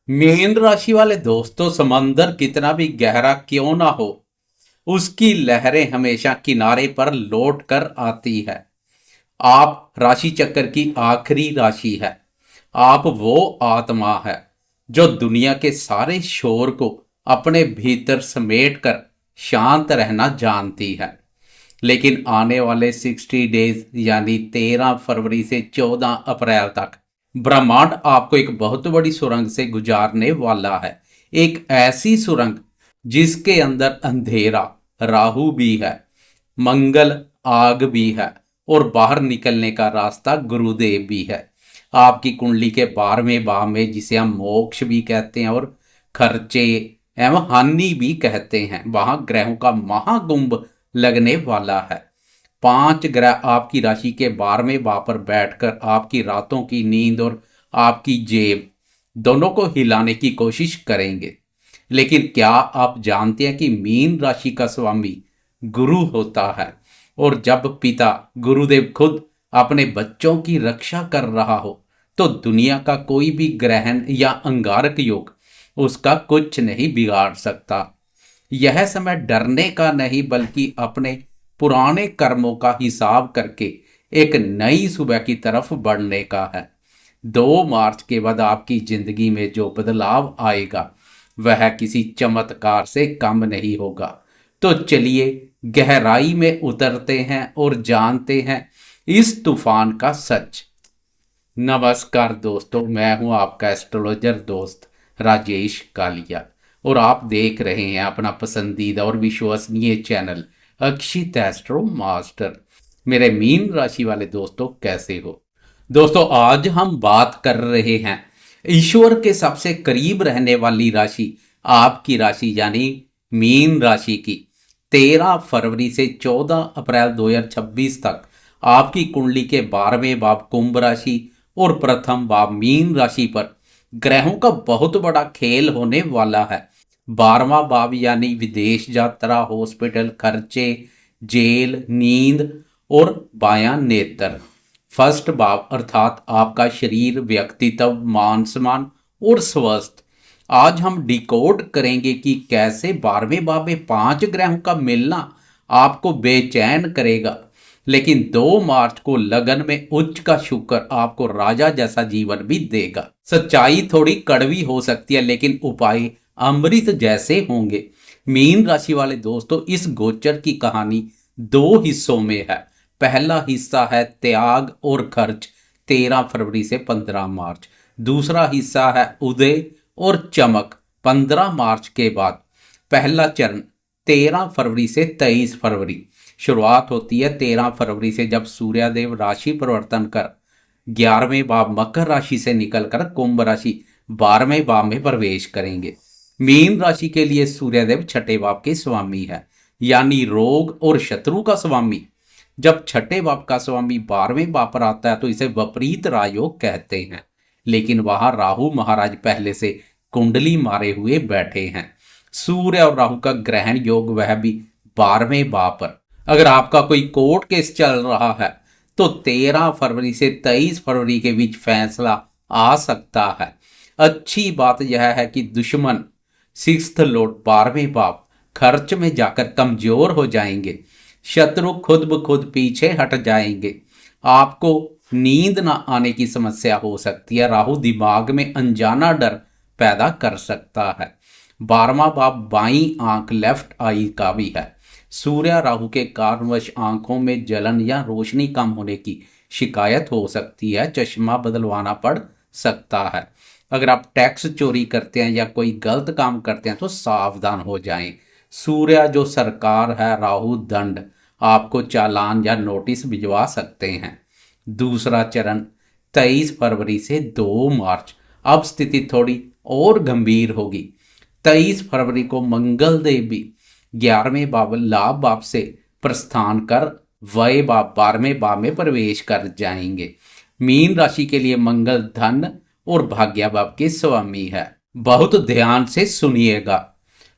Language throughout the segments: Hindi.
मीन राशि वाले दोस्तों, समंदर कितना भी गहरा क्यों ना हो, उसकी लहरें हमेशा किनारे पर लौट कर आती है। आप राशि चक्र की आखिरी राशि है। आप वो आत्मा है जो दुनिया के सारे शोर को अपने भीतर समेट कर शांत रहना जानती है। लेकिन आने वाले 60 डेज यानी 13 फरवरी से 14 अप्रैल तक ब्रह्मांड आपको एक बहुत बड़ी सुरंग से गुजारने वाला है। एक ऐसी सुरंग जिसके अंदर अंधेरा, राहु भी है, मंगल, आग भी है और बाहर निकलने का रास्ता गुरुदेव भी है। आपकी कुंडली के 12वें भाव में, जिसे हम मोक्ष भी कहते हैं और खर्चे एवं हानि भी कहते हैं, वहां ग्रहों का महाकुंभ लगने वाला है। 5 ग्रह आपकी राशि के 12वें भाव पर बैठकर आपकी रातों की नींद और आपकी जेब दोनों को हिलाने की कोशिश करेंगे। लेकिन क्या आप जानते हैं कि मीन राशि का स्वामी गुरु होता है? और जब पिता गुरुदेव खुद अपने बच्चों की रक्षा कर रहा हो, तो दुनिया का कोई भी ग्रहण या अंगारक योग उसका कुछ नहीं बिगाड़ सकता। यह समय डरने का नहीं, बल्कि अपने पुराने कर्मों का हिसाब करके एक नई सुबह की तरफ बढ़ने का है। 2 मार्च के बाद आपकी जिंदगी में जो बदलाव आएगा वह किसी चमत्कार से कम नहीं होगा। तो चलिए गहराई में उतरते हैं और जानते हैं इस तूफान का सच। नमस्कार दोस्तों, मैं हूं आपका एस्ट्रोलॉजर दोस्त राजेश कालिया और आप देख रहे हैं अपना पसंदीदा और विश्वसनीय चैनल अक्षित एस्ट्रो मास्टर। मेरे मीन राशि वाले दोस्तों, कैसे हो? दोस्तों, आज हम बात कर रहे हैं ईश्वर के सबसे करीब रहने वाली राशि, आपकी राशि यानी मीन राशि की। 13 फरवरी से 14 अप्रैल 2026 तक आपकी कुंडली के 12वें भाव कुंभ राशि और प्रथम भाव मीन राशि पर ग्रहों का बहुत बड़ा खेल होने वाला है। 12वां भाव यानी विदेश यात्रा, हॉस्पिटल खर्चे, जेल, नींद और बायां नेत्र। फर्स्ट भाव अर्थात आपका शरीर, व्यक्तित्व, मान सम्मान और स्वस्थ। आज हम डिकोड करेंगे कि कैसे 12वें भाव में 5 ग्रहों का मिलना आपको बेचैन करेगा, लेकिन 2 मार्च को लगन में उच्च का शुक्र आपको राजा जैसा जीवन भी देगा। सच्चाई थोड़ी कड़वी हो सकती है, लेकिन उपाय अमृत जैसे होंगे। मीन राशि वाले दोस्तों, इस गोचर की कहानी 2 हिस्सों में है। पहला हिस्सा है त्याग और खर्च, 13 फरवरी से 15 मार्च। दूसरा हिस्सा है उदय और चमक, 15 मार्च के बाद। पहला चरण 13 फरवरी से 23 फरवरी। शुरुआत होती है 13 फरवरी से, जब सूर्यदेव राशि परिवर्तन कर 11वें भाव मकर राशि से निकलकर कुंभ राशि 12वें भाव में प्रवेश करेंगे। मीन राशि के लिए सूर्यदेव छठे भाव के स्वामी है, यानी रोग और शत्रु का स्वामी। जब छठे भाव का स्वामी 12वें भाव पर आता है तो इसे विपरीत राजयोग कहते हैं। लेकिन वहां राहु महाराज पहले से कुंडली मारे हुए बैठे हैं। सूर्य और राहु का ग्रहण योग, वह भी 12वें भाव पर। अगर आपका कोई कोर्ट केस चल रहा है तो 13 फरवरी से 23 फरवरी के बीच फैसला आ सकता है। अच्छी बात यह है कि दुश्मन 6th लॉर्ड 12वें भाव खर्च में जाकर कमजोर हो जाएंगे। शत्रु खुद ब खुद पीछे हट जाएंगे। आपको नींद ना आने की समस्या हो सकती है। राहु दिमाग में अनजाना डर पैदा कर सकता है। 12वां भाव बाई आंख, लेफ्ट आई का भी है। सूर्य राहु के कारणवश आंखों में जलन या रोशनी कम होने की शिकायत हो सकती है। चश्मा बदलवाना पड़ सकता है। अगर आप टैक्स चोरी करते हैं या कोई गलत काम करते हैं तो सावधान हो जाएं। सूर्य जो सरकार है, राहु दंड, आपको चालान या नोटिस भिजवा सकते हैं। दूसरा चरण 23 फरवरी से 2 मार्च। अब स्थिति थोड़ी और गंभीर होगी। 23 फरवरी को मंगल देव भी 11वें भाव लाभ भाव से प्रस्थान कर वय भाव 12वें भाव में प्रवेश कर जाएंगे। मीन राशि के लिए मंगल धन और भाग्य भाव के स्वामी है। बहुत ध्यान से सुनिएगा।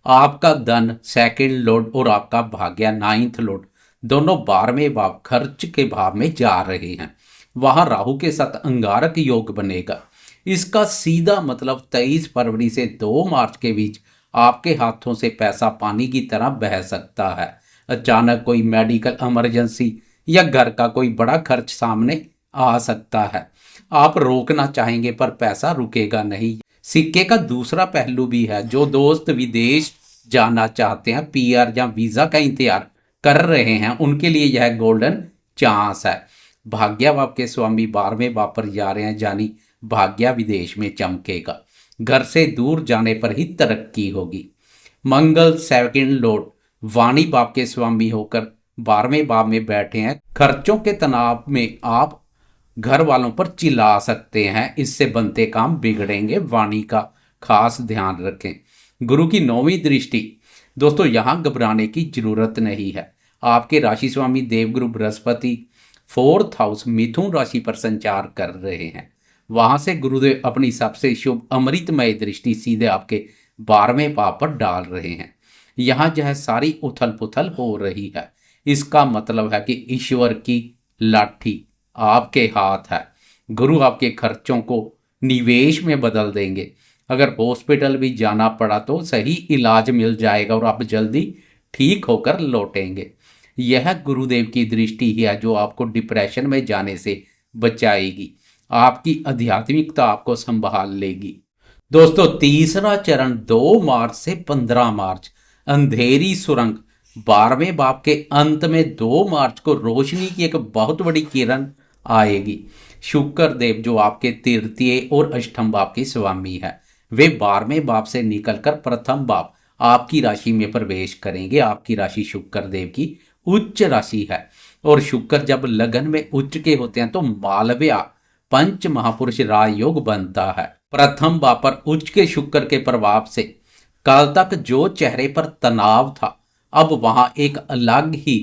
आपका धन 2nd लॉर्ड और आपका भाग्य 9th लॉर्ड दोनों 12वें भाव खर्च के भाव में जा रहे हैं। वहां राहु के साथ अंगारक योग बनेगा। इसका सीधा मतलब 23 फरवरी से 2 मार्च के बीच आपके हाथों से पैसा पानी की तरह बह सकता है। अचानक कोई मेडिकल इमरजेंसी या घर का कोई बड़ा खर्च सामने आ सकता है। आप रोकना चाहेंगे पर पैसा रुकेगा नहीं। सिक्के का दूसरा पहलू भी है। जो दोस्त विदेश जाना चाहते हैं, पीआर या वीजा का इंतजार कर रहे हैं, उनके लिए यह गोल्डन चांस है। भाग्य आपके स्वामी 12वें भाव पर जा रहे हैं, यानी भाग्य विदेश में चमकेगा। घर से दूर जाने पर ही तरक्की होगी। मंगल सेकंड लॉर्ड वाणी भाव के स्वामी होकर 12वें भाव में बैठे हैं। खर्चों के तनाव में आप घर वालों पर चिल्ला सकते हैं, इससे बनते काम बिगड़ेंगे। वाणी का खास ध्यान रखें। गुरु की 9वीं दृष्टि, दोस्तों यहां घबराने की जरूरत नहीं है। आपके राशि स्वामी देवगुरु बृहस्पति 4th हाउस मिथुन राशि पर संचार कर रहे हैं। वहां से गुरुदेव अपनी सबसे शुभ अमृतमय दृष्टि सीधे आपके 12वें भाव पर डाल रहे हैं। यहां जो सारी उथल पुथल हो रही है, इसका मतलब है कि ईश्वर की लाठी आपके हाथ है। गुरु आपके खर्चों को निवेश में बदल देंगे। अगर हॉस्पिटल भी जाना पड़ा तो सही इलाज मिल जाएगा और आप जल्दी ठीक होकर लौटेंगे। यह गुरुदेव की दृष्टि ही है जो आपको डिप्रेशन में जाने से बचाएगी। आपकी आध्यात्मिकता आपको संभाल लेगी। दोस्तों तीसरा चरण 2 मार्च से 15 मार्च, अंधेरी सुरंग। 12वें भाव के अंत में 2 मार्च को रोशनी की एक बहुत बड़ी किरण आएगी। शुक्र देव जो आपके तृतीय और अष्टम भाव के स्वामी है, वे 12वें भाव से निकलकर प्रथम भाव आपकी राशि में प्रवेश करेंगे। आपकी राशि शुक्र देव की उच्च राशि है और शुक्र जब लगन में उच्च के होते हैं तो मालव्या पंच महापुरुष राजयोग बनता है। प्रथम भाव पर उच्च के शुक्र के प्रभाव से कल तक जो चेहरे पर तनाव था, अब वहां एक अलग ही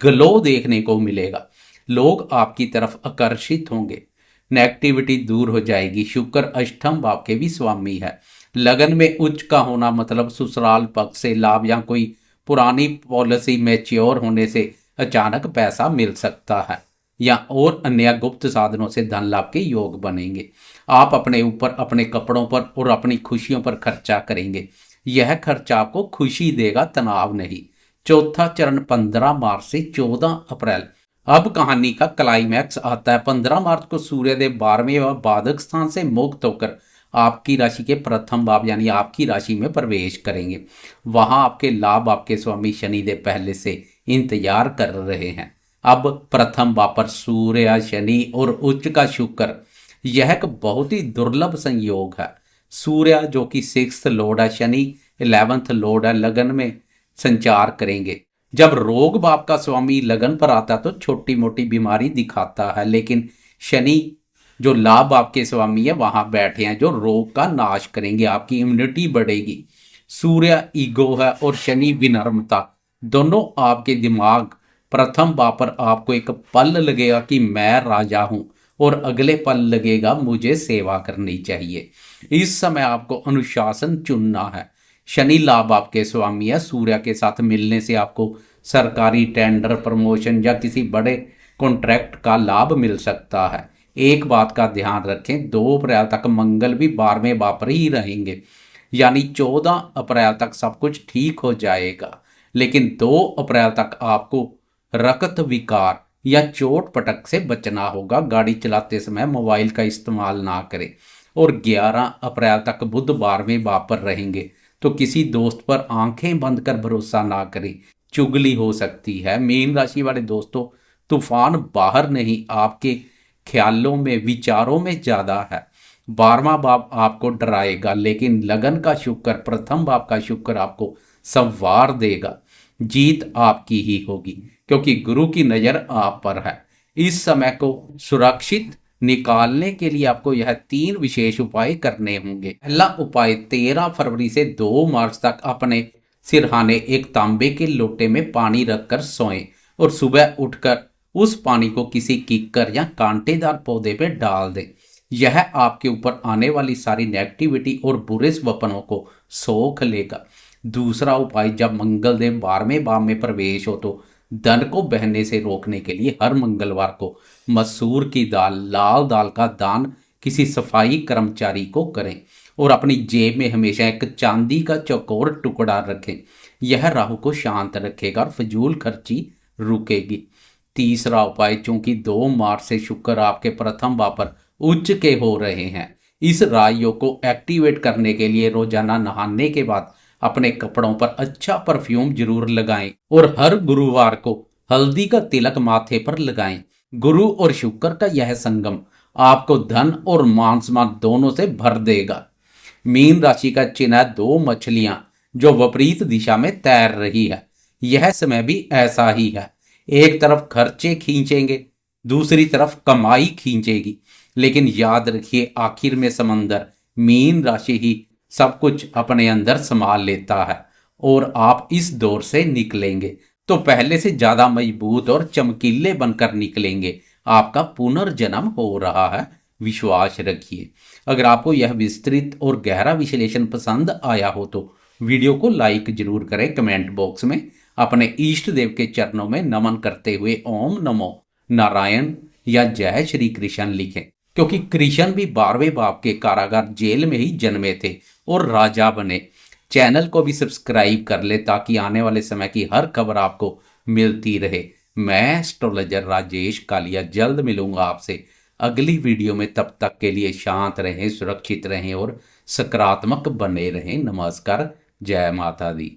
ग्लो देखने को मिलेगा। लोग आपकी तरफ आकर्षित होंगे, नेगेटिविटी दूर हो जाएगी। शुक्र अष्टम भाव के भी स्वामी है। लगन में उच्च का होना मतलब ससुराल पक्ष से लाभ या कोई पुरानी पॉलिसी मैच्योर होने से अचानक पैसा मिल सकता है या और अन्य गुप्त साधनों से धन लाभ के योग बनेंगे। आप अपने ऊपर, अपने कपड़ों पर और अपनी खुशियों पर खर्चा करेंगे। यह खर्चा आपको खुशी देगा, तनाव नहीं। चौथा चरण 15 मार्च से 14 अप्रैल। अब कहानी का क्लाइमैक्स आता है। 15 मार्च को सूर्यदेव 12वें व बाधक स्थान से मुक्त होकर आपकी राशि के प्रथम भाव यानी आपकी राशि में प्रवेश करेंगे। वहां आपके लाभ आपके स्वामी शनिदेव पहले से इंतजार कर रहे हैं। अब प्रथम भाव पर सूर्य, शनि और उच्च का शुक्र, यह एक बहुत ही दुर्लभ संयोग है। सूर्य जो कि 6th लॉर्ड है, शनि 11th लॉर्ड है, लगन में संचार करेंगे। जब रोग भाव का स्वामी लगन पर आता तो छोटी मोटी बीमारी दिखाता है, लेकिन शनि जो लाभ आपके स्वामी है वहां बैठे हैं जो रोग का नाश करेंगे, आपकी इम्यूनिटी बढ़ेगी। सूर्य ईगो है और शनि विनम्रता। दोनों आपके दिमाग प्रथम भाव पर आपको एक पल लगेगा कि मैं राजा हूं और अगले पल लगेगा मुझे सेवा करनी चाहिए। इस समय आपको अनुशासन चुनना है। शनि लाभ आपके स्वामी है। सूर्य के साथ मिलने से आपको सरकारी टेंडर, प्रमोशन या किसी बड़े कॉन्ट्रैक्ट का लाभ मिल सकता है। एक बात का ध्यान रखें, 2 अप्रैल तक मंगल भी 12वें भाव पर ही रहेंगे, यानी 14 अप्रैल तक सब कुछ ठीक हो जाएगा। लेकिन 2 अप्रैल तक आपको रक्त विकार या चोट पटक से बचना होगा। गाड़ी चलाते समय मोबाइल का इस्तेमाल ना करें। और 11 अप्रैल तक बुध 12वें भाव पर रहेंगे, तो किसी दोस्त पर आंखें बंद कर भरोसा ना करें, चुगली हो सकती है। मीन राशि वाले दोस्तों, तूफान बाहर नहीं, आपके ख्यालों में, विचारों में ज्यादा है। 12वां भाव आपको डराएगा, लेकिन लगन का शुक्र, प्रथम भाव का शुक्र आपको संवार देगा। जीत आपकी ही होगी क्योंकि गुरु की नजर आप पर है। इस समय को सुरक्षित निकालने के लिए आपको यह 3 विशेष उपाय करने होंगे। पहला उपाय, 13 फरवरी से 2 मार्च तक अपने सिरहाने एक तांबे के लोटे में पानी रखकर सोएं और सुबह उठकर उस पानी को किसी किक्कर या कांटेदार पौधे पे डाल दें। यह आपके ऊपर आने वाली सारी नेगेटिविटी और बुरे स्वप्नों को सोख लेगा। दूसरा उपाय, जब मंगलदेव 12वें भाव में प्रवेश हो तो धन को बहने से रोकने के लिए हर मंगलवार को मसूर की दाल, लाल दाल का दान किसी सफाई कर्मचारी को करें और अपनी जेब में हमेशा एक चांदी का चौकोर टुकड़ा रखें। यह राहु को शांत रखेगा और फजूल खर्ची रुकेगी। तीसरा उपाय, चूंकि 2 मार्च से शुक्र आपके प्रथम भाव पर उच्च के हो रहे हैं, इस राजयोग को एक्टिवेट करने के लिए रोजाना नहाने के बाद अपने कपड़ों पर अच्छा परफ्यूम जरूर लगाएं और हर गुरुवार को हल्दी का तिलक माथे पर लगाएं। गुरु और शुक्र का यह संगम आपको धन और मान सम्मान दोनों से भर देगा। मीन राशि का चिन्ह है 2 मछलियां जो विपरीत दिशा में तैर रही है। यह समय भी ऐसा ही है, एक तरफ खर्चे खींचेंगे, दूसरी तरफ कमाई खींचेगी। लेकिन याद रखिए, आखिर में समंदर मीन राशि ही सब कुछ अपने अंदर संभाल लेता है और आप इस दौर से निकलेंगे तो पहले से ज्यादा मजबूत और चमकीले बनकर निकलेंगे। आपका पुनर्जन्म हो रहा है, विश्वास रखिए। अगर आपको यह विस्तृत और गहरा विश्लेषण पसंद आया हो तो वीडियो को लाइक जरूर करें। कमेंट बॉक्स में अपने इष्ट देव के चरणों में नमन करते हुए ओम नमो नारायण या जय श्री कृष्ण लिखें, क्योंकि कृष्ण भी 12वें भाव के कारागार जेल में ही जन्मे थे और राजा बने। चैनल को भी सब्सक्राइब कर ले ताकि आने वाले समय की हर खबर आपको मिलती रहे। मैं एस्ट्रोलॉजर राजेश कालिया जल्द मिलूंगा आपसे अगली वीडियो में। तब तक के लिए शांत रहें, सुरक्षित रहें और सकारात्मक बने रहें। नमस्कार, जय माता दी।